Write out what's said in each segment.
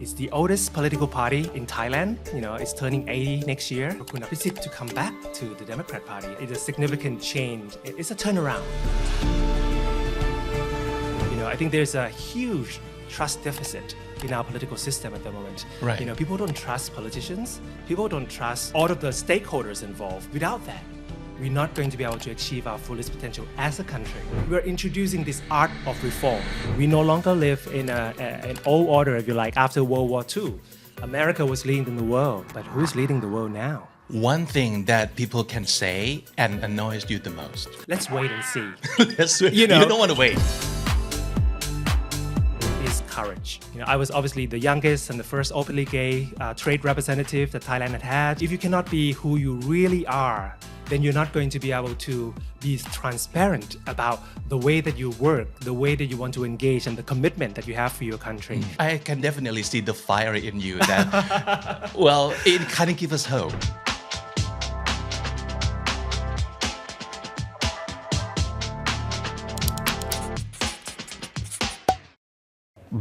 It's the oldest political party in Thailand. It's turning 80 next year. For Kun Abhisit to come back to the Democrat Party, it's a significant change. It's a turnaround. I think there's a huge trust deficit in our political system at the moment. Right. People don't trust politicians. People don't trust all of the stakeholders involved. Without that, we're not going to be able to achieve our fullest potential as a country. We're introducing this art of reform. We no longer live in an old order, if you like, after World War II. America was leading the world, but who's leading the world now? One thing that people can say and annoys you the most. Let's wait and see. You don't want to wait. Is courage. I was obviously the youngest and the first openly gay trade representative that Thailand had. If you cannot be who you really are, then you're not going to be able to be transparent about the way that you work, the way that you want to engage, and the commitment that you have for your country. I can definitely see the fire in you that, well, it kind of gives us hope.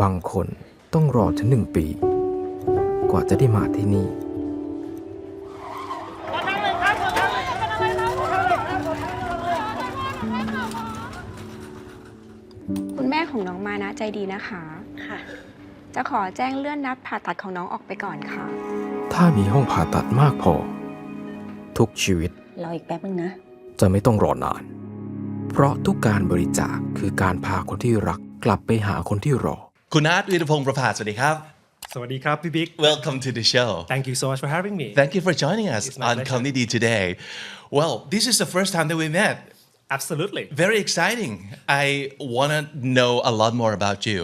บางคนต้องรอถึง1 ปีกว่าจะได้มาที่นี่คุณแม่ของน้องมานะใจดีนะคะค่ะจะขอแจ้งเลื่อนนัดผ่าตัดของน้องออกไปก่อนค่ะถ้ามีห้องผ่าตัดมากพอทุกชีวิตรออีกแป๊บนึงนะจะไม่ต้องรอนานเพราะทุกการบริจาคคือการพาคนที่รักกลับไปหาคนที่รอคุณอาร์ต วีรพงษ์ประภาสสวัสดีครับ สวัสดีครับพี่บิ๊ก Welcome to the show. Thank you so much for having me. Thank you for joining us on Comedy today. Well, this is the first time that we met. Absolutely. Very exciting. I want to know a lot more about you.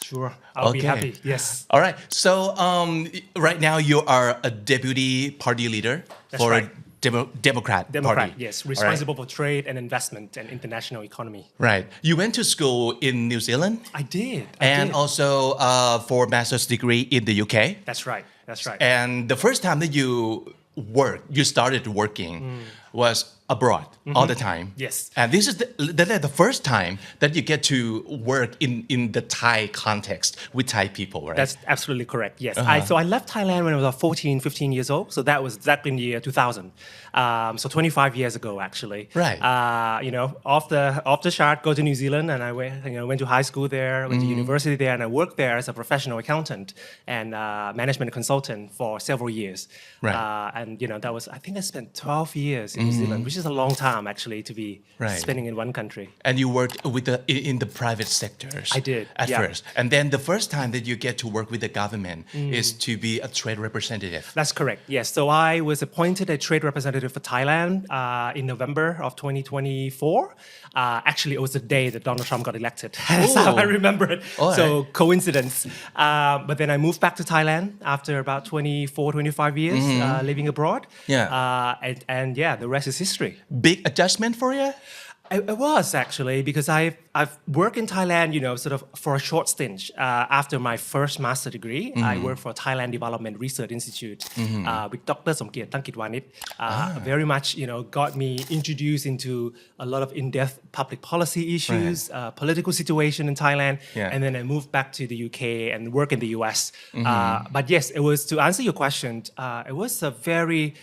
Sure. I'll be happy. Yes. All right. So right now you are a deputy party leader for right. Democrat Party. Yes. Responsible for trade and investment and international economy. Right. You went to school in New Zealand? I did. And also for master's degree in the UK? That's right. That's right. And the first time that you started working was abroad all the time. Yes. And this is the first time that you get to work in the Thai context with Thai people, right? That's absolutely correct. Yes. So I left Thailand when I was 14, 15 years old. So that was exactly in the year 2000. So 25 years ago, actually. Right. Off the chart, go to New Zealand, and I went to high school there, went to university there, and I worked there as a professional accountant and management consultant for several years. Right. And that was, I think I spent 12 years in New Zealand, which is a long time actually to be spending in one country. And you worked in the private sectors. I did. At first. And then the first time that you get to work with the government is to be a trade representative. That's correct. Yes. So I was appointed a trade representative for Thailand in November of 2024. Actually, it was the day that Donald Trump got elected. That's how I remember it. So coincidence. But then I moved back to Thailand after about 24, 25 years living abroad. Yeah. And the rest is history. Big adjustment for you? It was actually because I've worked in Thailand, sort of for a short stint. After my first master degree, I worked for Thailand Development Research Institute with Dr. Somkiat Tangkitwanit. Very much, got me introduced into a lot of in-depth public policy issues, political situation in Thailand, and then I moved back to the UK and work in the US. But yes, it was to answer your question. It was a very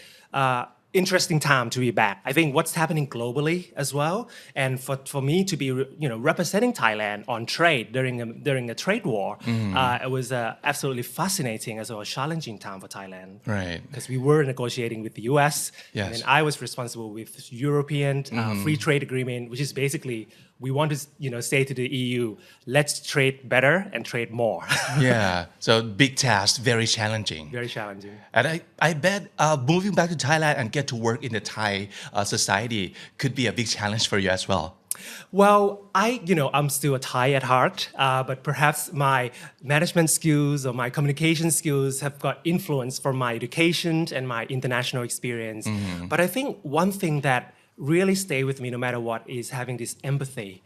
interesting time to be back. I think what's happening globally as well, and for me to be representing Thailand on trade during a trade war, it was absolutely fascinating as well as challenging time for Thailand. Right. Because we were negotiating with the US, yes. and I was responsible with European free trade agreement, which is basically we want to say to the EU, let's trade better and trade more. Yeah. So big task, very challenging. Very challenging. And I bet moving back to Thailand and get to work in the Thai society could be a big challenge for you as well. Well, I'm still a Thai at heart, but perhaps my management skills or my communication skills have got influence from my education and my international experience. But I think one thing that really stay with me no matter what is having this empathy,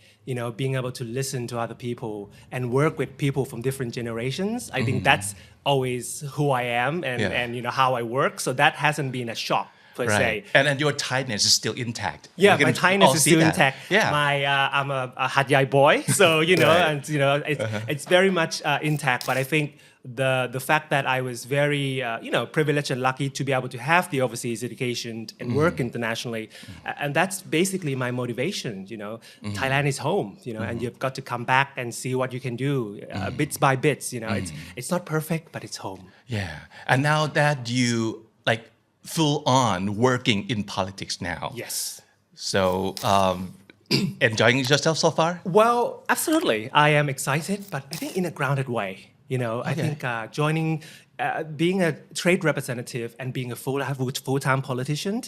being able to listen to other people and work with people from different generations. I think that's always who I am and how I work. So that hasn't been a shock per se. And your Thainess is still intact. Yeah, my Thainess is still intact. Yeah. I'm a Hat Yai boy, so and it's very much intact. But I think the fact that I was very privileged and lucky to be able to have the overseas education and work internationally, and that's basically my motivation. Thailand is home, and you've got to come back and see what you can do bits by bits. It's not perfect, but it's home. Yeah. And now that you like full on working in politics now. Yes. So enjoying yourself so far? Well, absolutely. I am excited, but I think in a grounded way. I think joining, being a trade representative and being a full-time politician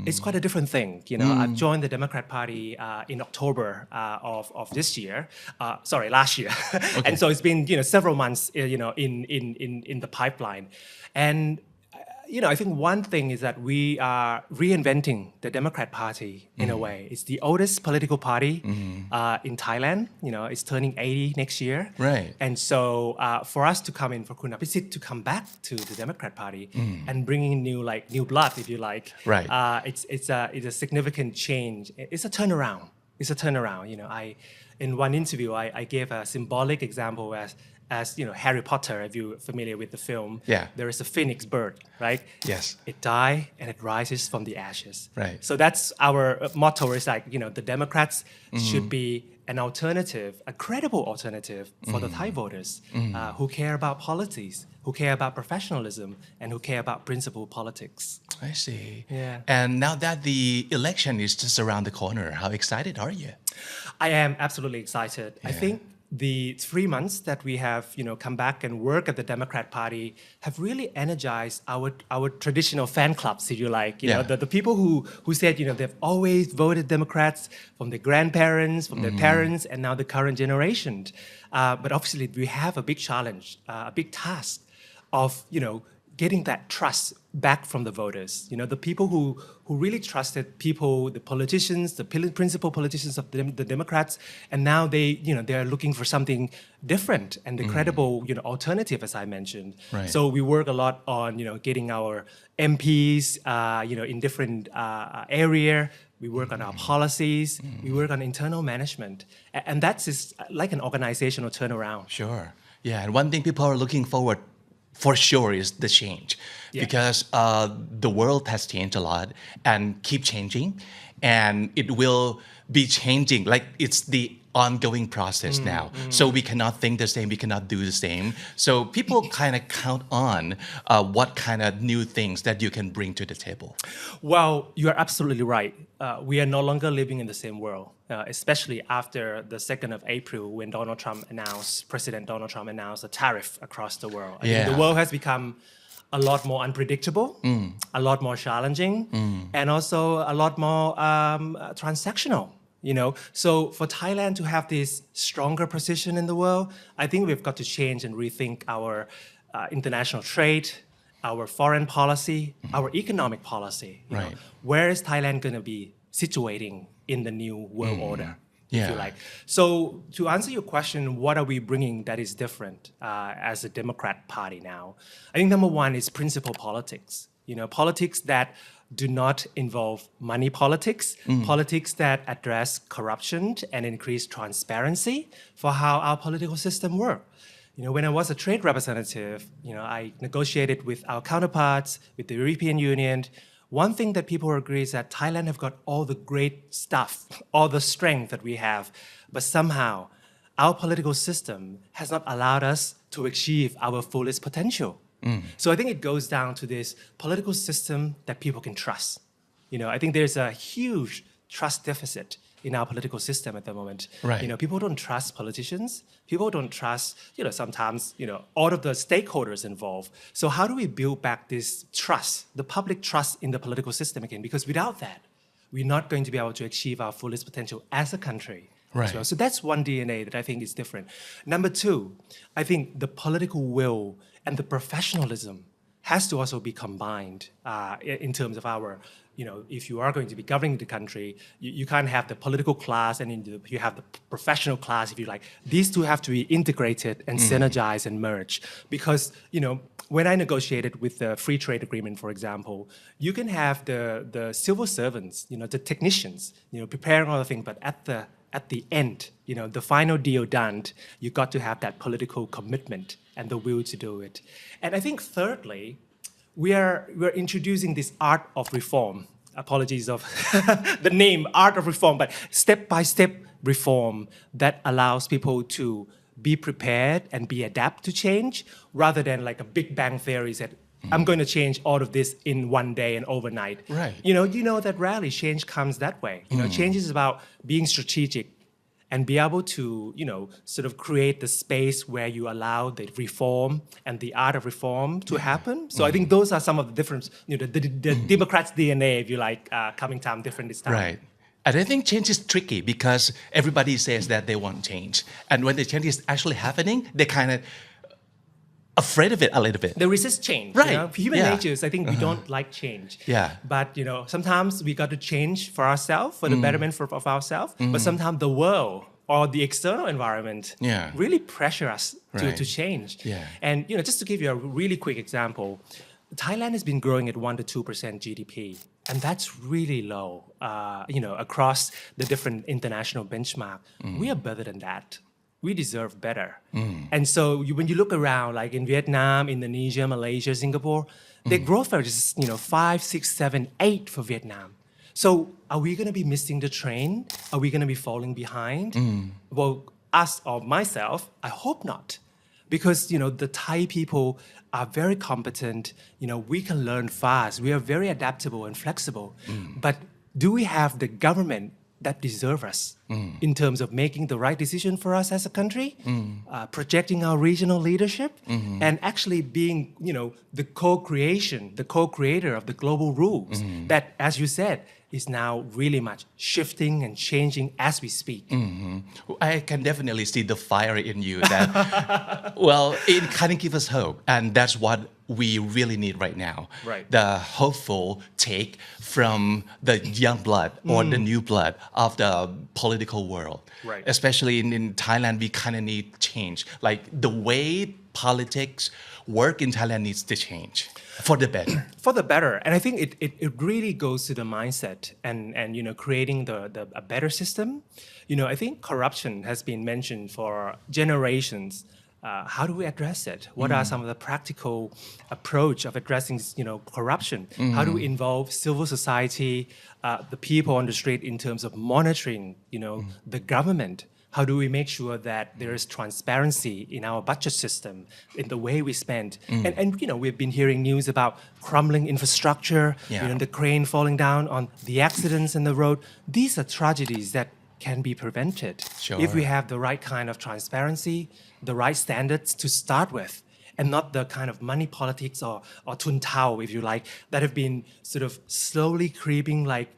is quite a different thing. I've joined the Democrat Party in October of this year. Last year. And so it's been several months in the pipeline. And I think one thing is that we are reinventing the Democrat Party in a way. It's the oldest political party in Thailand. It's turning 80 next year. Right. And so for us to come in, for Kun Apisit to come back to the Democrat Party and bringing new blood, if you like. Right. It's a significant change. It's a turnaround. In one interview, I gave a symbolic example as Harry Potter, if you're familiar with the film, there is a phoenix bird, right? Yes. It dies and it rises from the ashes. Right. So that's our motto is like, the Democrats should be an alternative, a credible alternative for the Thai voters who care about policies, who care about professionalism, and who care about principled politics. I see. Yeah. And now that the election is just around the corner, how excited are you? I am absolutely excited. I think the 3 months that we have, come back and work at the Democrat Party have really energized our traditional fan clubs, if you like. The people who said, they've always voted Democrats from their grandparents, from their parents, and now the current generation. But obviously, we have a big challenge, a big task of, getting that trust back from the voters. The people who really trusted the politicians, the principal politicians of the Democrats, and now they're looking for something different and the credible, alternative, as I mentioned. Right. So we work a lot on, getting our MPs, in different area. We work on our policies. We work on internal management, and that's just like an organizational turnaround. Sure. Yeah. And one thing people are looking forward for sure is the change because the world has changed a lot and keep changing, and it will be changing. Like it's the ongoing process now. So we cannot think the same, we cannot do the same. So people kind of count on what kind of new things that you can bring to the table. Well, you are absolutely right. We are no longer living in the same world, especially after the 2nd of April when President Donald Trump announced a tariff across the world. I think the world has become a lot more unpredictable, a lot more challenging, and also a lot more transactional. So for Thailand to have this stronger position in the world, I think we've got to change and rethink our international trade, our foreign policy, our economic policy. Right. Where is Thailand going to be situating in the new world order, if you like? So to answer your question, what are we bringing that is different as a Democrat Party now? I think number one is principled politics. Politics that do not involve money politics, politics that address corruption and increase transparency for how our political system works. When I was a trade representative, I negotiated with our counterparts, with the European Union. One thing that people agree is that Thailand have got all the great stuff, all the strength that we have, but somehow our political system has not allowed us to achieve our fullest potential. So I think it goes down to this political system that people can trust. I think there's a huge trust deficit in our political system at the moment. Right. People don't trust politicians. People don't trust, sometimes, all of the stakeholders involved. So how do we build back this trust, the public trust in the political system again? Because without that, we're not going to be able to achieve our fullest potential as a country. Right. As well. So that's one DNA that I think is different. Number two, I think the political will and the professionalism has to also be combined in terms of our, if you are going to be governing the country, you can't have the political class and you have the professional class, if you like. These two have to be integrated and synergized and merge. Because, when I negotiated with the free trade agreement, for example, you can have the civil servants, the technicians, preparing all the things, but at the end, the final deal done, you got to have that political commitment and the will to do it. And I think thirdly, we're introducing this art of reform. Apologies of the name, art of reform, but step-by-step reform that allows people to be prepared and be adapt to change rather than like a big bang theory that I'm going to change all of this in one day and overnight. Right. You know that rarely change comes that way. Change is about being strategic and be able to, sort of create the space where you allow the reform and the art of reform to happen. So I think those are some of the difference, the Democrats' DNA, if you like, coming time different this time. Right. And I think change is tricky because everybody says that they want change. And when the change is actually happening, they kind of afraid of it a little bit. They resist change. Right. Human Yeah. nature is, I think we don't like change. Yeah. But, sometimes we got to change for ourselves, for the betterment of ourselves. But sometimes the world or the external environment really pressure us Right. to change. Yeah. And, just to give you a really quick example, Thailand has been growing at 1 to 2% GDP. And that's really low, across the different international benchmark. We are better than that. We deserve better. And so when you look around, like in Vietnam, Indonesia, Malaysia, Singapore, their growth rate is, 5, 6, 7, 8 for Vietnam. So are we going to be missing the train? Are we going to be falling behind? Well, us or myself, I hope not. Because, the Thai people are very competent. We can learn fast. We are very adaptable and flexible. But do we have the government that deserve us in terms of making the right decision for us as a country, projecting our regional leadership, and actually being, the co-creator of the global rules that, as you said, is now really much shifting and changing as we speak. I can definitely see the fire in you that, well, it kind of gives us hope. And that's what we really need right now. Right. The hopeful take from the young blood or the new blood of the political world. Right. Especially in Thailand, we kind of need change. Like the way politics work in Thailand needs to change for the better. For the better. And I think it really goes to the mindset and creating a better system. I think corruption has been mentioned for generations. How do we address it? What are some of the practical approach of addressing, corruption? How do we involve civil society, the people on the street in terms of monitoring, the government? How do we make sure that there is transparency in our budget system, in the way we spend? And we've been hearing news about crumbling infrastructure, the crane falling down on the accidents in the road. These are tragedies that can be prevented if we have the right kind of transparency, the right standards to start with, and not the kind of money politics or tun tao, if you like, that have been sort of slowly creeping like,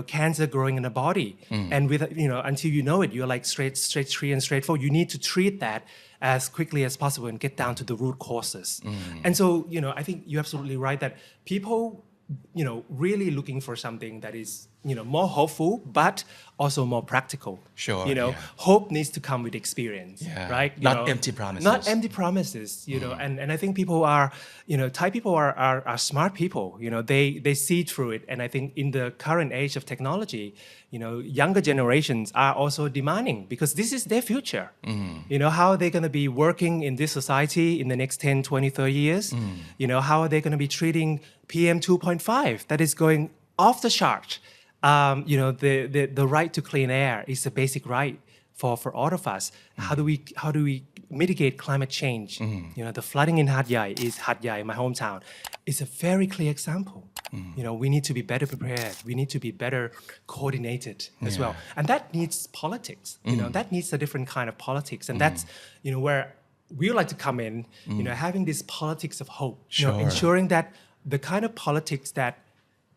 cancer growing in the body. And with, until you know it, you're like straight tree and straightforward. You need to treat that as quickly as possible and get down to the root causes. And so, I think you're absolutely right that people, really looking for something that is, more hopeful, but also more practical. Sure, Hope needs to come with experience, right? Not empty promises. Not empty promises, and I think people are, Thai people are smart people, they see through it. And I think in the current age of technology, younger generations are also demanding because this is their future. How are they going to be working in this society in the next 10, 20, 30 years? How are they going to be treating PM 2.5 that is going off the chart? The right to clean air is a basic right for all of us. How do we mitigate climate change? The flooding in Hat Yai, my hometown, is a very clear example. We need to be better prepared. We need to be better coordinated as well. And that needs politics. That needs a different kind of politics. And that's, where we like to come in, having this politics of hope, ensuring that the kind of politics that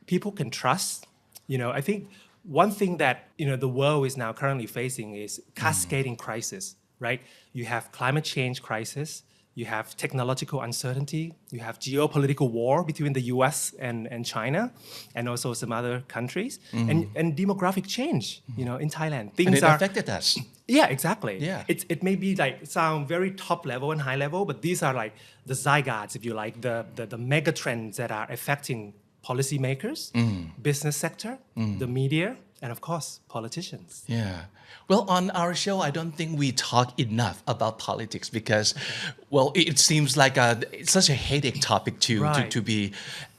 people can trust. I think one thing that, the world is now currently facing is cascading crisis, right? You have climate change crisis, you have technological uncertainty, you have geopolitical war between the US and China, and also some other countries, and demographic change, in Thailand. And it affected us. Yeah, exactly. Yeah. It may be like sound very top level and high level, but these are like the zygotes, if you like, the mega trends that are affecting policymakers, business sector, the media, and of course, politicians. Yeah. Well, on our show, I don't think we talk enough about politics because, well, it seems like it's such a headache topic Right. to be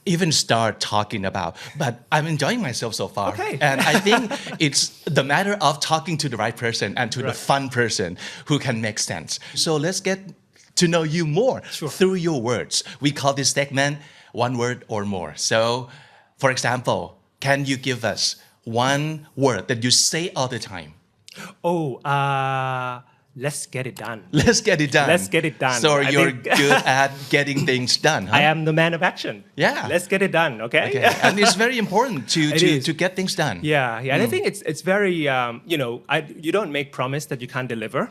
even start talking about. But I'm enjoying myself so far. Okay. And I think it's the matter of talking to the right person and to the Right. fun person who can make sense. So let's get to know you more Sure. through your words. We call this segment one word or more. So, for example, can you give us one word that you say all the time? Oh, let's get it done. Let's get it done. Let's get it done. So I you're think- good at getting things done, huh? I am the man of action. Yeah. Let's get it done, okay? Okay. And it's very important It is. to get things done. Yeah, and I think it's very you don't make promise that you can't deliver,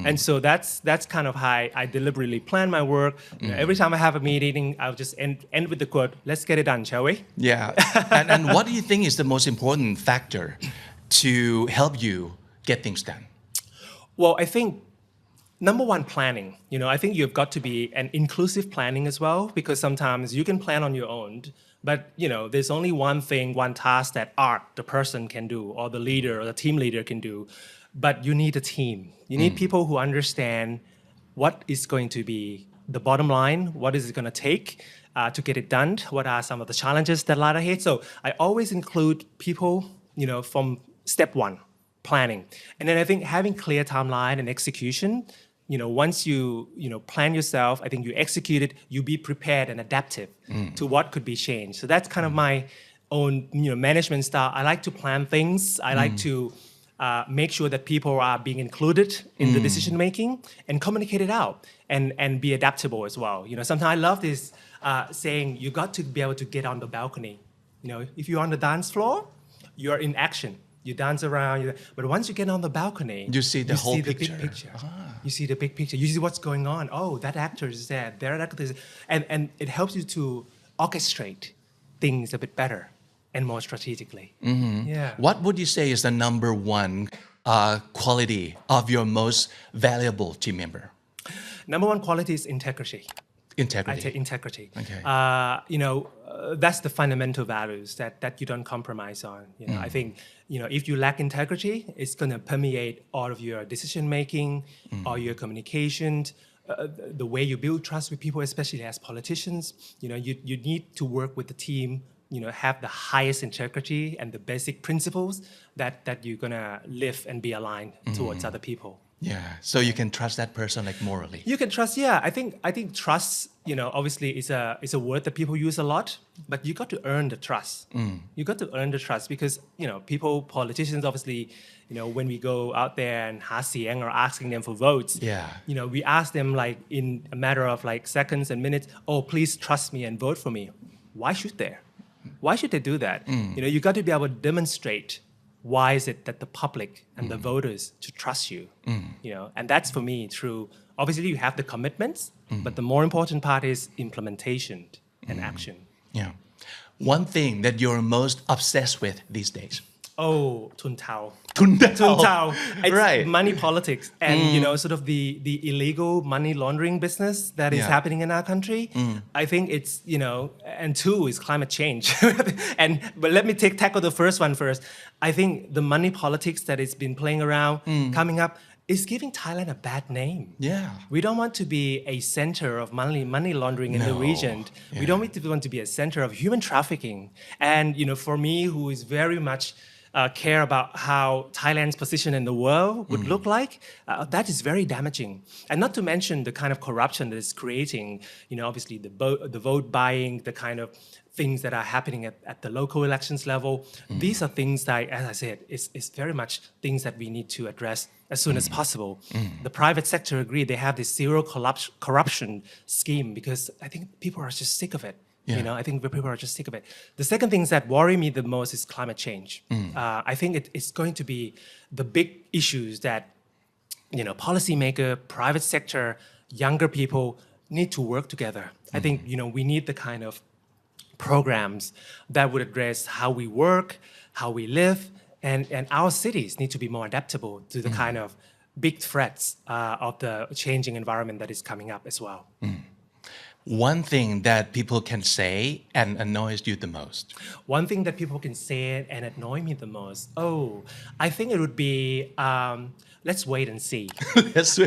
and so that's kind of how I deliberately plan my work. You know, every time I have a meeting, I'll just end with the quote, "Let's get it done, shall we?" Yeah. And what do you think is the most important factor to help you get things done? Well, I think number one, planning. You know, I think you've got to be an inclusive planning as well, because sometimes you can plan on your own, but you know, there's only one thing, one task that Art, the person, can do, or the leader or the team leader can do. But you need a team. You need people who understand what is going to be the bottom line, what is it going to take to get it done, what are some of the challenges that lie ahead. So I always include people, you know, from step one, planning. And then I think having clear timeline and execution, you know, once you know, plan yourself, I think you execute it, you be prepared and adaptive to what could be changed. So that's kind of my own, you know, management style. I like to plan things. I like to make sure that people are being included in the decision making and communicate it out and be adaptable as well. You know, sometimes I love this saying, you got to be able to get on the balcony. You know, if you're on the dance floor, you're in action. You dance around, but once you get on the balcony, You see the whole big picture. picture. You see the big picture. You see what's going on. Oh, that actor is there. That actor is, and it helps you to orchestrate things a bit better and more strategically. Yeah. What would you say is the number one quality of your most valuable team member? Number one quality is integrity. I Integrity. say integrity. Okay. You know, that's the fundamental values that you don't compromise on. You know, I think, you know, if you lack integrity, it's going to permeate all of your decision making, all your communication, the way you build trust with people, especially as politicians. You know, you need to work with the team. You know, have the highest integrity and the basic principles that you're gonna live and be aligned towards other people. Yeah. So you can trust that person like morally. You can trust, yeah. I think trust, you know, obviously is a word that people use a lot, but you got to earn the trust. You got to earn the trust because, you know, people, politicians, obviously, you know, when we go out there and หาเสียง or asking them for votes, Yeah. you know, we ask them like in a matter of like seconds and minutes, oh, please trust me and vote for me. Why should they? Why should they do that? You know, you got to be able to demonstrate why is it that the public and the voters to trust you, you know, and that's for me through, obviously you have the commitments, but the more important part is implementation and action. Yeah. One thing that you're most obsessed with these days. Oh, Tuntao. Tuntao. Tuntao. It's Right. money politics and, you know, sort of the illegal money laundering business that is Yeah. happening in our country. I think it's, you know, and two is climate change. But let me tackle the first one first. I think the money politics that has been playing around, coming up, is giving Thailand a bad name. Yeah. We don't want to be a center of money laundering in the No. region. We don't want to be a center of human trafficking. And, you know, for me, who is very much care about how Thailand's position in the world would look like, that is very damaging. And not to mention the kind of corruption that is creating, you know, obviously the vote buying, the kind of things that are happening at the local elections level. These are things that, as I said, is very much things that we need to address as soon as possible. The private sector agree they have this zero corruption scheme because I think people are just sick of it. Yeah. You know, I think people are just sick of it. The second thing that worry me the most is climate change. I think it's going to be the big issues that, you know, policymaker, private sector, younger people need to work together. I think, you know, we need the kind of programs that would address how we work, how we live, and our cities need to be more adaptable to the kind of big threats of the changing environment that is coming up as well. One thing that people can say and annoys you the most? One thing that people can say and annoy me the most. Oh, I think it would be let's wait and see.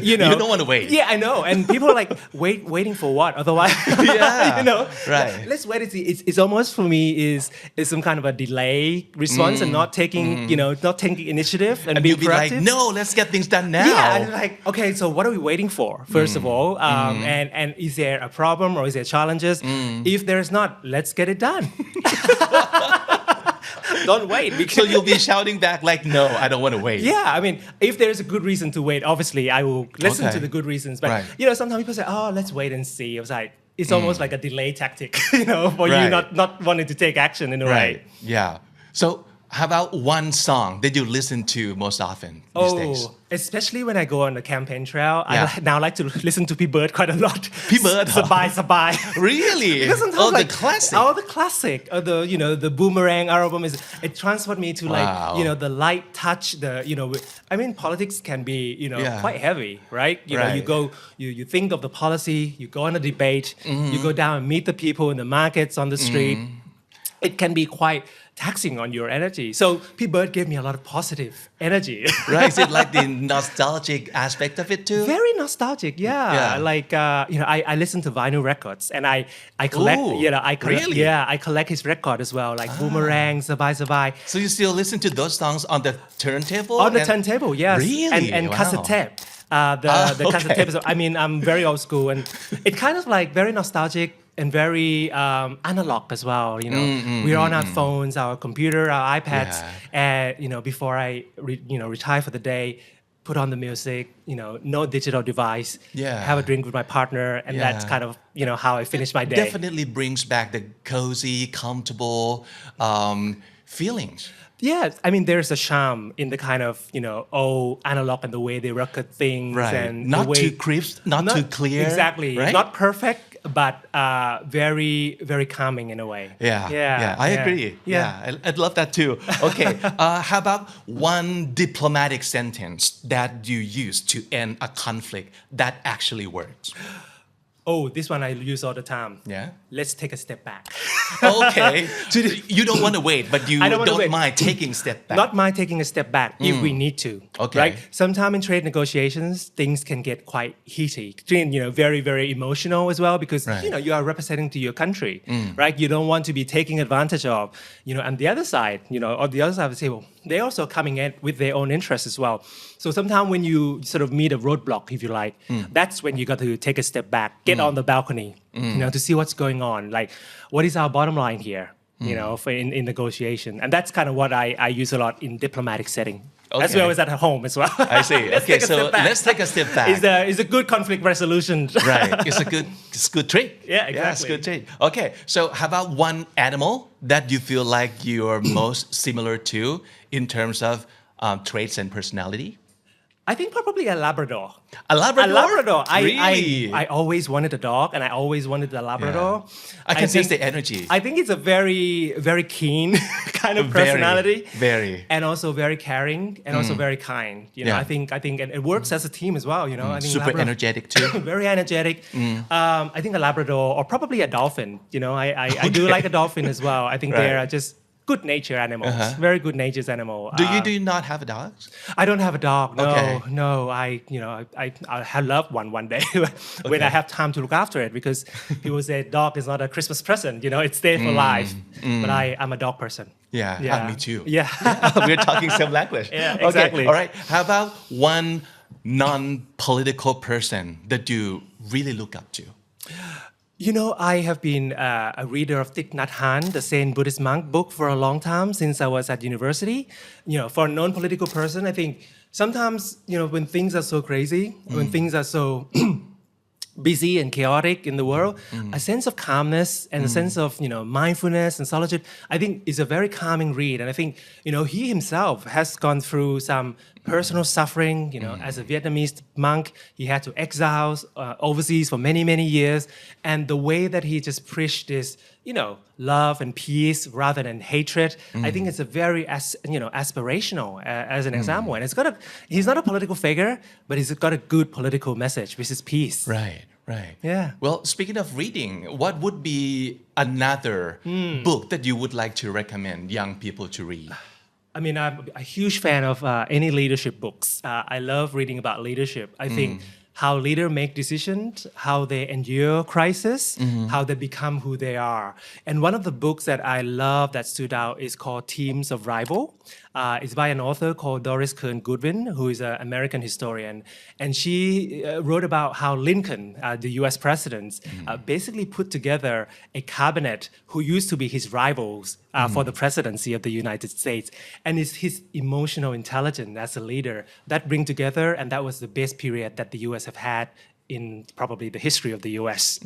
You don't want to wait. Yeah, I know. And people are like, waiting for what? Otherwise, Yeah, right. Let's wait and see. It's almost for me is some kind of a delay response and not taking, not taking initiative and being You'll be like, proactive. no, let's get things done now. Yeah, and like, okay, so what are we waiting for, first of all? And is there a problem or is there challenges? If there's not, let's get it done. Don't wait. Because So you'll be shouting back like, no, I don't want to wait. yeah, I mean, if there's a good reason to wait, obviously I will listen Okay. to the good reasons. But Right. sometimes people say, "Oh, let's wait and see." I was like, it's almost like a delay tactic, for you Right. not wanting to take action in a way. Right. Yeah. So how about one song that you listen to most often these days? Especially when I go on the campaign trail, Yeah. I now like to listen to P Bird quite a lot. P Bird, huh? Sabai. Really? Because sometimes Oh, the like classic. the classic, or the Boomerang album it transports me to Wow. the light touch, I mean politics can be Yeah. quite heavy, right? You Right. go you think of the policy, you go on a debate, you go down and meet the people in the markets on the street. It can be quite taxing on your energy. So P Bird gave me a lot of positive energy. Right? Is it like the nostalgic aspect of it too? Very nostalgic, yeah. Yeah. Like I listen to vinyl records and I collect. Ooh, I collect. really? Yeah, I collect his record as well, like Boomerang, Sabai. So you still listen to those songs on the turntable? On the And- turntable, yes. Really? And Wow. cassette tape. The cassette okay. tape. I mean, I'm very old school, and it kind of like very nostalgic and very analog as well. We're on our phones, our computer, our iPads, Yeah. and before I retire for the day, put on the music. No digital device. Yeah. Have a drink with my partner, and that's Yeah. kind of how I finish my day. Definitely brings back the cozy, comfortable feelings. Yeah, I mean, there's a charm in the kind of old analog and the way they record things, Right. and Not the way, too crisp, not too clear. Exactly, right? not perfect, but very very calming in a way. Yeah. I agree. Yeah. I'd love that too. Okay. How about one diplomatic sentence that you use to end a conflict that actually works? Oh, this one I use all the time. Yeah. Let's take a step back. Okay. You don't want to wait, but you I don't wanna don't wait. mind taking a step back. Not mind taking a step back if we need to. Okay. Right. Sometimes in trade negotiations, things can get quite heated, very very emotional as well because Right. you are representing to your country, right? You don't want to be taken advantage of. And the other side, on the other side of the table, they're also coming in with their own interests as well. So sometimes when you sort of meet a roadblock, if you like, that's when you got to take a step back, get on the balcony, to see what's going on. Like, what is our bottom line here? For in negotiation, and that's kind of what I use a lot in diplomatic setting, as Okay. well as at home as well. I see. Okay, take a so step back. let's take a step back. It's a good conflict resolution. Right. It's a good trick. Yeah, it's exactly. a good trick. Okay. So how about one animal that you feel like you're most similar to in terms of traits and personality? I think probably a Labrador. A Labrador? A Labrador. Really? I always wanted a dog, and I always wanted a Labrador. I can sense think- the energy. I think it's a very, very keen kind of Very, personality. very. And also very caring, and also very kind. Yeah. I think, and it works as a team as well. I think Super Labrador- energetic too. very energetic. I think a Labrador or probably a dolphin. I do like a dolphin as well. I think Right. they're just good nature animals, very good natured animal. Do you not have a dog? I don't have a dog. No, Okay. no. I love one day when I have time to look after it because people say dog is not a Christmas present. It's there for life. But I'm a dog person. Yeah, me too. Yeah. We're talking same language. Yeah, exactly. Okay, all right. How about one non-political person that you really look up to? I have been a reader of Thich Nhat Hanh, the Zen Buddhist monk book for a long time since I was at university. For a non-political person, I think sometimes, when things are so crazy, when things are so busy and chaotic in the world, a sense of calmness and a sense of, mindfulness and solitude, I think is a very calming read. And I think, he himself has gone through some personal suffering, as a Vietnamese monk, he had to exile overseas for many, many years. And the way that he just preached this, love and peace rather than hatred, I think it's a very, aspirational as an example. And he's not a political figure, but he's got a good political message, which is peace. Right. Right. Yeah. Well, speaking of reading, what would be another book that you would like to recommend young people to read? I mean, I'm a huge fan of any leadership books. I love reading about leadership. I think how leaders make decisions, how they endure crisis, how they become who they are. And one of the books that I love that stood out is called Teams of Rival. It's by an author called Doris Kearns Goodwin, who is an American historian. And she wrote about how Lincoln, the US president, basically put together a cabinet who used to be his rivals for the presidency of the United States. And it's his emotional intelligence as a leader that bring together, and that was the best period that the US have had in probably the history of the U.S.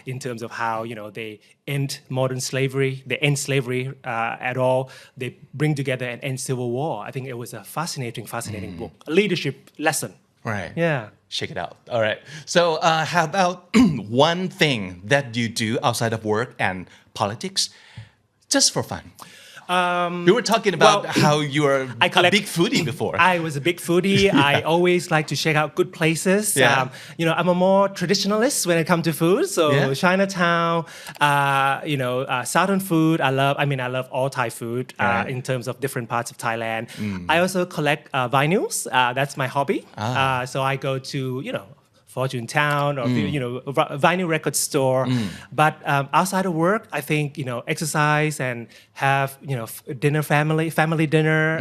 In terms of how they end modern slavery, they end slavery at all, they bring together and end civil war. I think it was a fascinating book, a leadership lesson. Right. Yeah. Check it out. All right. So, how about one thing that you do outside of work and politics, just for fun? We were talking about how you were a big foodie before. I was a big foodie. I always like to check out good places. Yeah. I'm a more traditionalist when it comes to food. So Chinatown, Southern food. I love all Thai food in terms of different parts of Thailand. I also collect vinyls. That's my hobby. So I go to Fortune Town or vinyl record store. But outside of work, I think exercise and have dinner, family dinner,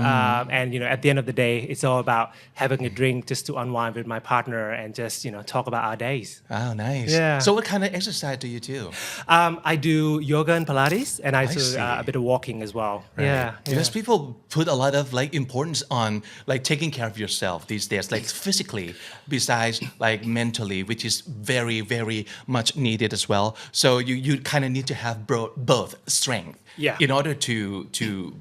and at the end of the day, it's all about having a drink just to unwind with my partner and just talk about our days. Oh, nice. Yeah. So what kind of exercise do you do? I do yoga and Pilates, and I do see. a bit of walking as well. Right. Yeah. Because people put a lot of importance on taking care of yourself these days, physically, besides mentally, which is very, very much needed as well. So you kind of need to have both strength in order to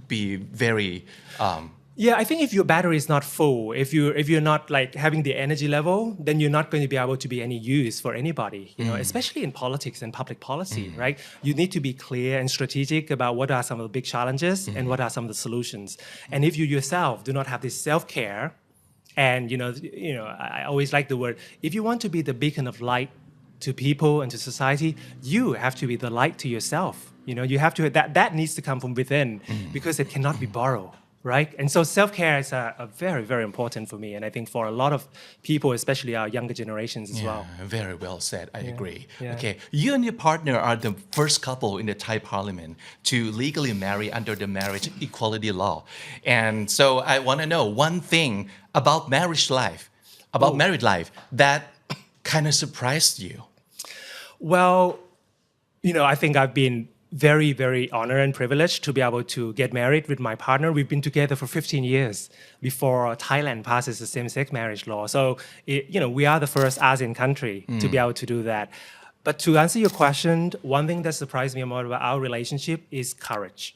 be very. I think if your battery is not full, if you're not having the energy level, then you're not going to be able to be any use for anybody. Especially in politics and public policy, right? You need to be clear and strategic about what are some of the big challenges and what are some of the solutions. And if you yourself do not have this self-care, and I always like the word, if you want to be the beacon of light to people and to society, you have to be the light to yourself. You have to that needs to come from within because it cannot be borrowed. Right? And so self-care is a very, very important for me. And I think for a lot of people, especially our younger generations as well. Very well said. I agree. Yeah. Okay. You and your partner are the first couple in the Thai parliament to legally marry under the marriage equality law. And so I want to know one thing about married life that kind of surprised you. Well, I think I've been very, very honored and privileged to be able to get married with my partner. We've been together for 15 years before Thailand passes the same-sex marriage law. So, we are the first ASEAN country to be able to do that. But to answer your question, one thing that surprised me more about our relationship is courage.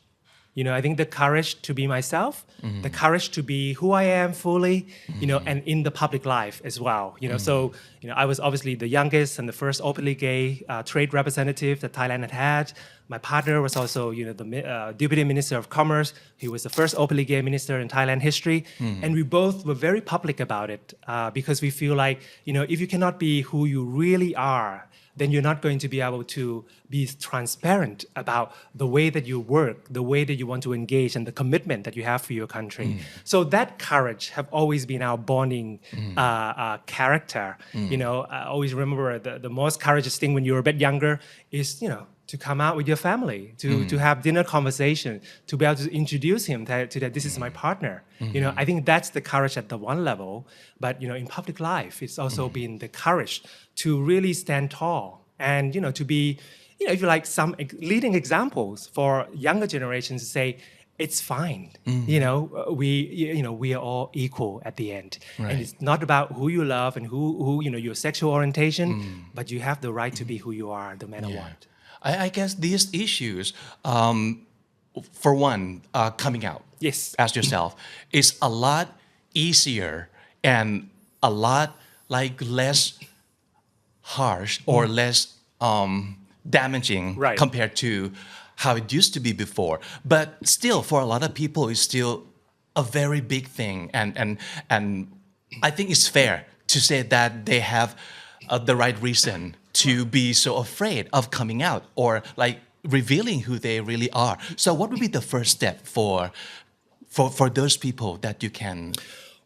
I think the courage to be myself, the courage to be who I am fully, and in the public life as well. So, I was obviously the youngest and the first openly gay trade representative that Thailand had. My partner was also, the Deputy Minister of Commerce. He was the first openly gay minister in Thailand history. And we both were very public about it because we feel like, if you cannot be who you really are, then you're not going to be able to be transparent about the way that you work, the way that you want to engage, and the commitment that you have for your country. So that courage have always been our bonding character. I always remember the most courageous thing when you're a bit younger is, to come out with your family, to have dinner conversation, to be able to introduce him to that this is my partner. I think that's the courage at the one level. But in public life, it's also been the courage to really stand tall and to be, if you like, some leading examples for younger generations to say, it's fine. We are all equal at the end. Right. And it's not about who you love and who your sexual orientation, but you have the right to be who you are, no matter what. I guess these issues, for one, coming out as yourself is a lot easier and a lot less harsh or less damaging compared to how it used to be before. But still, for a lot of people, it's still a very big thing. And I think it's fair to say that they have the right reason to be so afraid of coming out or like revealing who they really are. So what would be the first step for those people that you can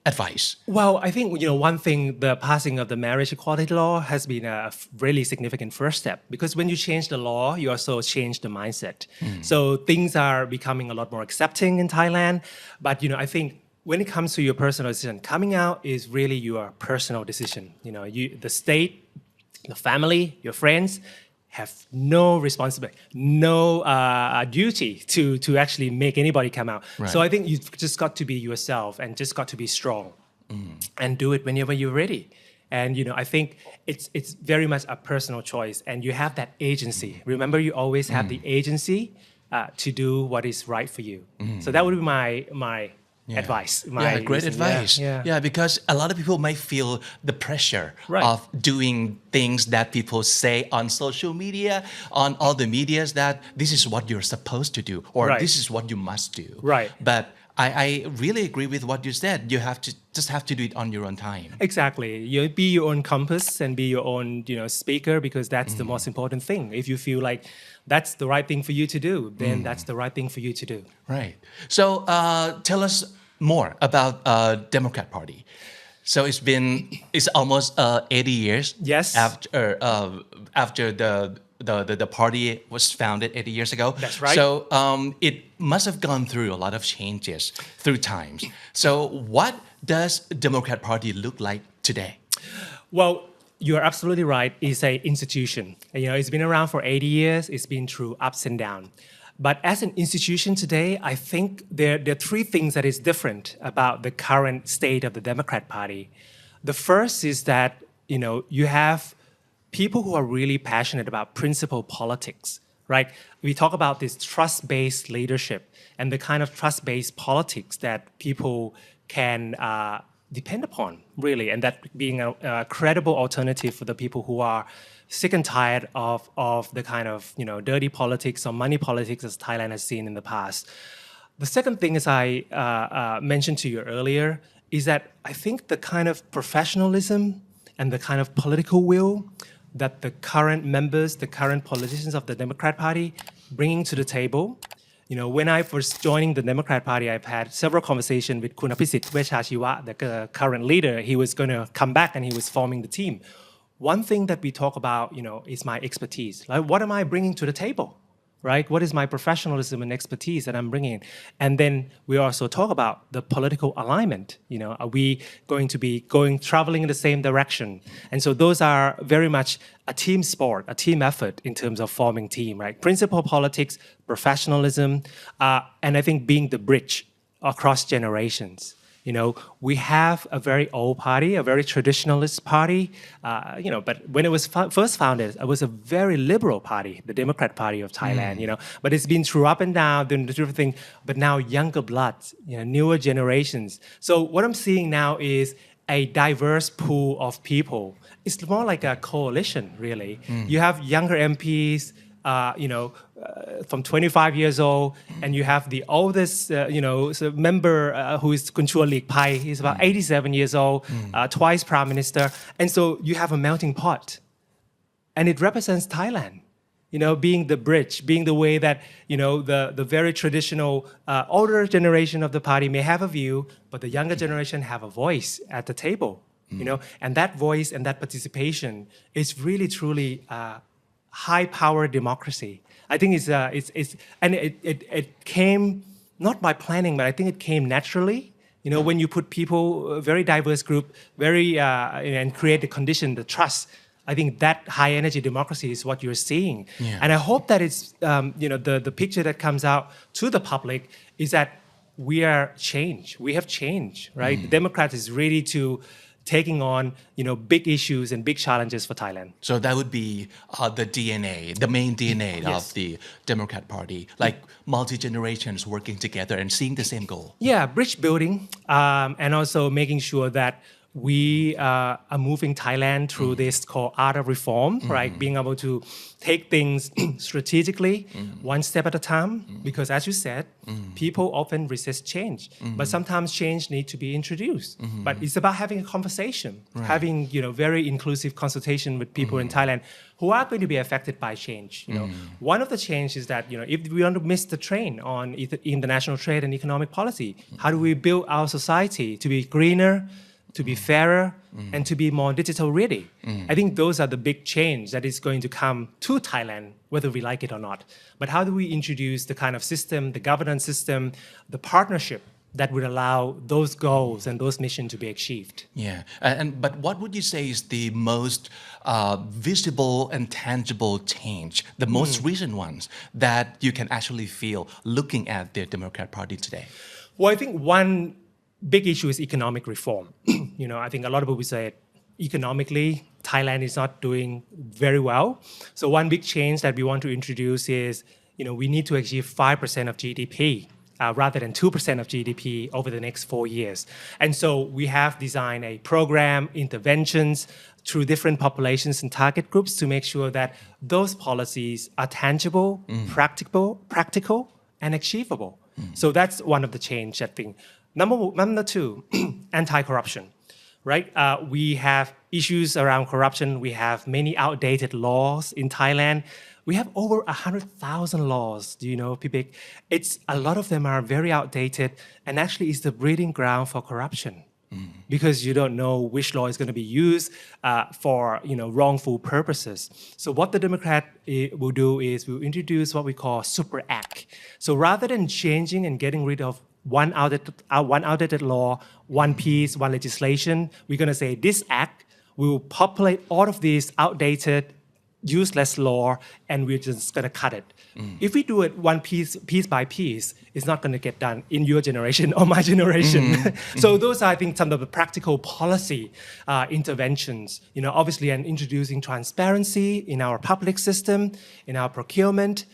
advise? Well, I think one thing, the passing of the marriage equality law has been a really significant first step, because when you change the law, you also change the mindset. So things are becoming a lot more accepting in Thailand. But I think when it comes to your personal decision, coming out is really your personal decision. The state, the family, your friends have no responsibility, no duty to actually make anybody come out. Right. So I think you've just got to be yourself and just got to be strong and do it whenever you're ready. And I think it's very much a personal choice, and you have that agency. Remember, you always have the agency to do what is right for you. So that would be my advice. Great advice. Yeah. Because a lot of people might feel the pressure Right. of doing things that people say on social media, on all the medias, that this is what you're supposed to do, or Right. this is what you must do. Right. But I really agree with what you said. You have to do it on your own time. Exactly. You be your own compass and be your own, speaker, because that's the most important thing. If you feel like that's the right thing for you to do, then that's the right thing for you to do. Right. So tell us more about Democrat Party. So it's almost 80 years. Yes. After the party was founded 80 years ago. That's right. So it must have gone through a lot of changes through times. So what does Democrat Party look like today? Well, you're absolutely right. It's an institution. It's been around for 80 years. It's been through ups and downs. But as an institution today, I think there are three things that is different about the current state of the Democrat Party. The first is that, you have people who are really passionate about principle politics, right? We talk about this trust-based leadership and the kind of trust-based politics that people can depend upon, really, and that being a credible alternative for the people who are sick and tired of the kind of dirty politics or money politics as Thailand has seen in the past. The second thing, as I mentioned to you earlier, is that I think the kind of professionalism and the kind of political will that the current members, the current politicians of the Democrat Party bringing to the table. When I was joining the Democrat Party, I've had several conversations with Kun Apisit Vechachiwa, the current leader. He was going to come back and he was forming the team. One thing that we talk about, is my expertise. Like, what am I bringing to the table, right? What is my professionalism and expertise that I'm bringing? And then we also talk about the political alignment. Are we going to be traveling in the same direction? And so those are very much a team sport, a team effort in terms of forming team, right? Principle politics, professionalism, and I think being the bridge across generations. We have a very old party, a very traditionalist party, but when it was first founded, it was a very liberal party, the Democrat Party of Thailand, but it's been through up and down, doing different things, but now younger blood, newer generations. So what I'm seeing now is a diverse pool of people. It's more like a coalition, really. You have younger MPs, from 25 years old, and you have the oldest, member who is Kun Chua Lik Pai. He's about 87 years old, twice prime minister. And so you have a melting pot. And it represents Thailand, being the bridge, being the way that, the very traditional older generation of the party may have a view, but the younger generation have a voice at the table, and that voice and that participation is really, truly high-power democracy. I think it came not by planning, but I think it came naturally. When you put people, a very diverse group, and create the condition, the trust. I think that high-energy democracy is what you're seeing, and I hope that it's the picture that comes out to the public is that we have changed, right? The Democrats is ready to taking on, big issues and big challenges for Thailand. So that would be the main DNA Yes. of the Democrat Party, like multi-generations working together and seeing the same goal. Yeah, bridge building, and also making sure that we are moving Thailand through this called art of reform, right? Being able to take things strategically, one step at a time. Because as you said, people often resist change, but sometimes change needs to be introduced. But it's about having a conversation, having very inclusive consultation with people in Thailand who are going to be affected by change. One of the changes is that if we want to miss the train on international trade and economic policy, how do we build our society to be greener, to be fairer, and to be more digital ready? I think those are the big change that is going to come to Thailand, whether we like it or not. But how do we introduce the kind of system, the governance system, the partnership that would allow those goals and those missions to be achieved? Yeah, but what would you say is the most visible and tangible change, the most recent ones that you can actually feel looking at the Democrat Party today? Well, I think one big issue is economic reform. I think a lot of people say economically, Thailand is not doing very well. So one big change that we want to introduce is, we need to achieve 5% of GDP rather than 2% of GDP over the next 4 years. And so we have designed a program, interventions through different populations and target groups to make sure that those policies are tangible, practical, and achievable. So that's one of the change, I think. Number two, anti-corruption, right? We have issues around corruption. We have many outdated laws in Thailand. We have over 100,000 laws, do you know, Pipik? A lot of them are very outdated and actually is the breeding ground for corruption because you don't know which law is going to be used for wrongful purposes. So what the Democrat will do is we'll introduce what we call Super Act. So rather than changing and getting rid of one outdated law, one piece, one legislation, we're going to say this act will populate all of these outdated, useless law, and we're just going to cut it. If we do it one piece by piece, it's not going to get done in your generation or my generation. So those are, I think, some of the practical policy interventions. Obviously, and introducing transparency in our public system, in our procurement.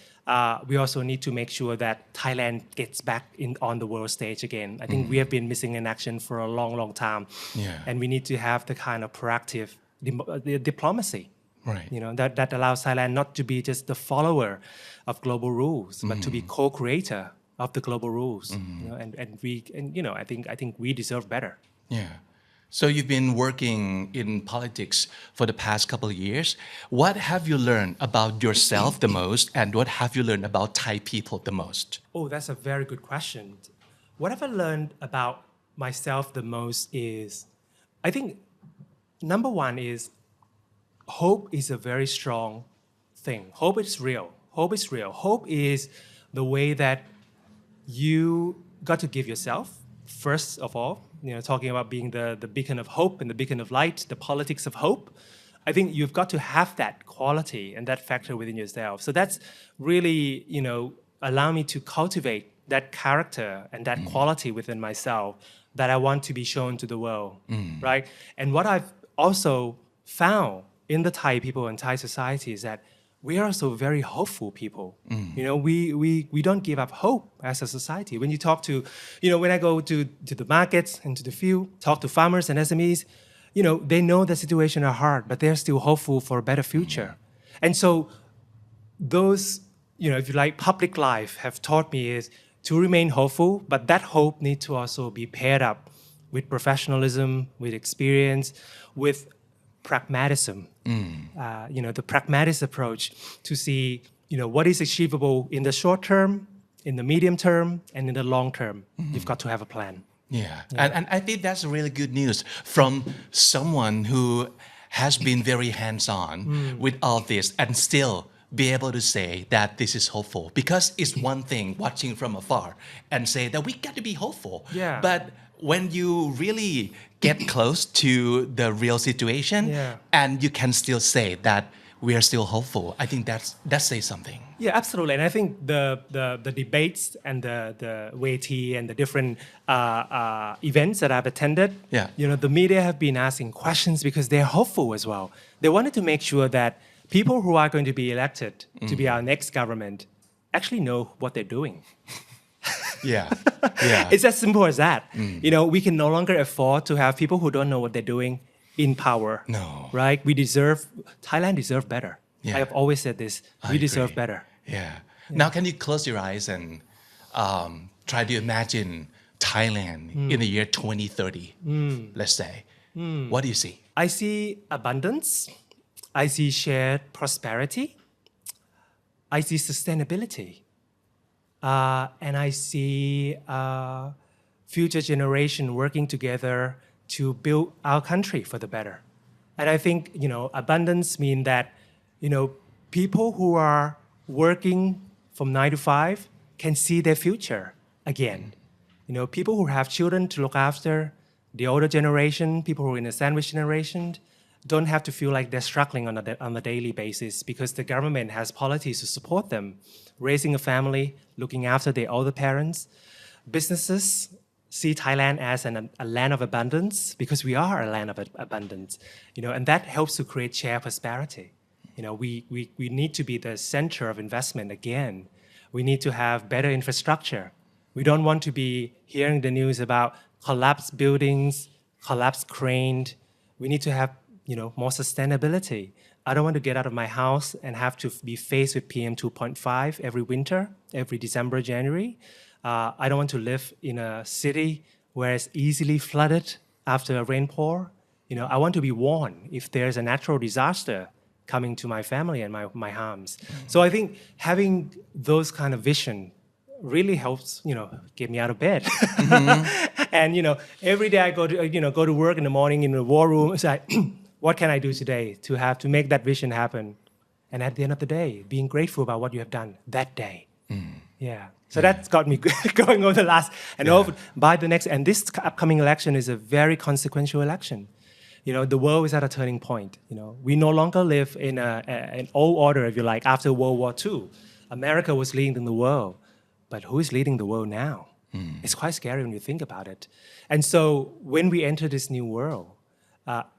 We also need to make sure that Thailand gets back on the world stage again. I think we have been missing in action for a long, long time. Yeah. And we need to have the kind of proactive diplomacy. Right. That allows Thailand not to be just the follower of global rules, but to be co-creator of the global rules. I think we deserve better. Yeah. So you've been working in politics for the past couple of years. What have you learned about yourself the most, and what have you learned about Thai people the most? Oh, that's a very good question. What have I learned about myself the most is, I think, number one is hope is a very strong thing. Hope is real. Hope is real. Hope is the way that you got to give yourself, first of all, talking about being the beacon of hope and the beacon of light, the politics of hope. I think you've got to have that quality and that factor within yourself. So that's really, allow me to cultivate that character and that quality within myself that I want to be shown to the world, right? And what I've also found in the Thai people and Thai society is that we are also very hopeful people. We don't give up hope as a society. When you talk to, when I go to the markets and to the field, talk to farmers and SMEs, they know the situation are hard, but they're still hopeful for a better future. And so those, if you like, public life have taught me is to remain hopeful, but that hope needs to also be paired up with professionalism, with experience, with pragmatism, the pragmatist approach to see, what is achievable in the short term, in the medium term, and in the long term. You've got to have a plan. Yeah. And I think that's really good news from someone who has been very hands-on with all this and still be able to say that this is hopeful. Because it's one thing watching from afar and say that we got to be hopeful. Yeah. But when you really get close to the real situation and you can still say that we are still hopeful, I think that says something. Yeah, absolutely. And I think the debates and the Weti and the different events that I've attended, the media have been asking questions because they're hopeful as well. They wanted to make sure that people who are going to be elected to be our next government actually know what they're doing. Yeah. Yeah. It's as simple as that. You know, we can no longer afford to have people who don't know what they're doing in power. No. Right? Thailand deserve better. Yeah. I have always said this. I We deserve agree. better. Yeah. Now, can you close your eyes and try to imagine Thailand in the year 2030, let's say? What do you see? I see abundance. I see shared prosperity. I see sustainability. And I see future generation working together to build our country for the better. And I think, you know, abundance mean that, you know, people who are working from 9 to 5 can see their future again. You know, people who have children to look after, the older generation, people who are in the sandwich generation, don't have to feel like they're struggling on a daily basis because the government has policies to support them, raising a family, looking after their older parents. Businesses see Thailand as a land of abundance because we are a land of abundance, you know, and that helps to create shared prosperity. You know, we need to be the center of investment again. We need to have better infrastructure. We don't want to be hearing the news about collapsed buildings, collapsed cranes. We need to have, you know, more sustainability. I don't want to get out of my house and have to be faced with PM 2.5 every winter, every December, January. I don't want to live in a city where it's easily flooded after a rainpour. You know, I want to be warned if there's a natural disaster coming to my family and my homes. So I think having those kind of vision really helps, you know, get me out of bed. And, you know, every day I go to work in the morning in the war room. It's like, what can I do today to make that vision happen? And at the end of the day, being grateful about what you have done that day. Yeah. So that's got me going over the last, and over by the next, and this upcoming election is a very consequential election. You know, the world is at a turning point. You know, we no longer live in an old order, if you like, after World War II. America was leading the world, but who is leading the world now? It's quite scary when you think about it. And so when we enter this new world,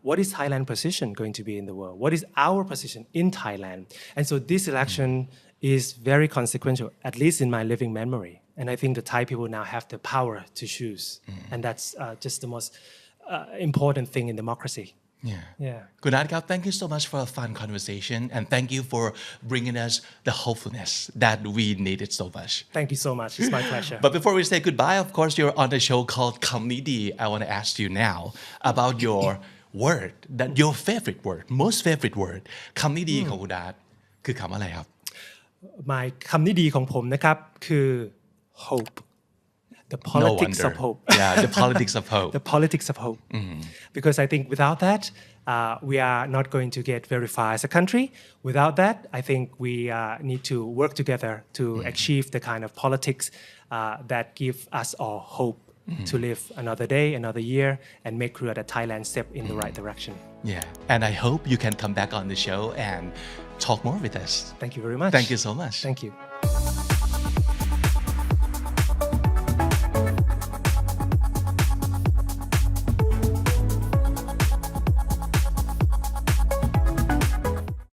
what is Thailand's position going to be in the world? What is our position in Thailand? And so this election is very consequential, at least in my living memory. And I think the Thai people now have the power to choose. And that's just the most important thing in democracy. Yeah. Kunad, thank you so much for a fun conversation, and thank you for bringing us the hopefulness that we needed so much. Thank you so much. It's my pleasure. But before we say goodbye, of course, you're on a show called Kamnidi. I want to ask you now about your word, that your favorite word, most favorite word. Kamnidi ของคุณอาร์ตคือคำอะไรครับ My คำนี้ดีของผมนะครับคือ hope. The politics no of hope. Yeah, the politics of hope. The politics of hope. Because I think without that, we are not going to get very far as a country. Without that, I think we need to work together to achieve the kind of politics that give us all hope to live another day, another year, and make sure that Thailand step in the right direction. Yeah, and I hope you can come back on the show and talk more with us. Thank you very much. Thank you so much. Thank you.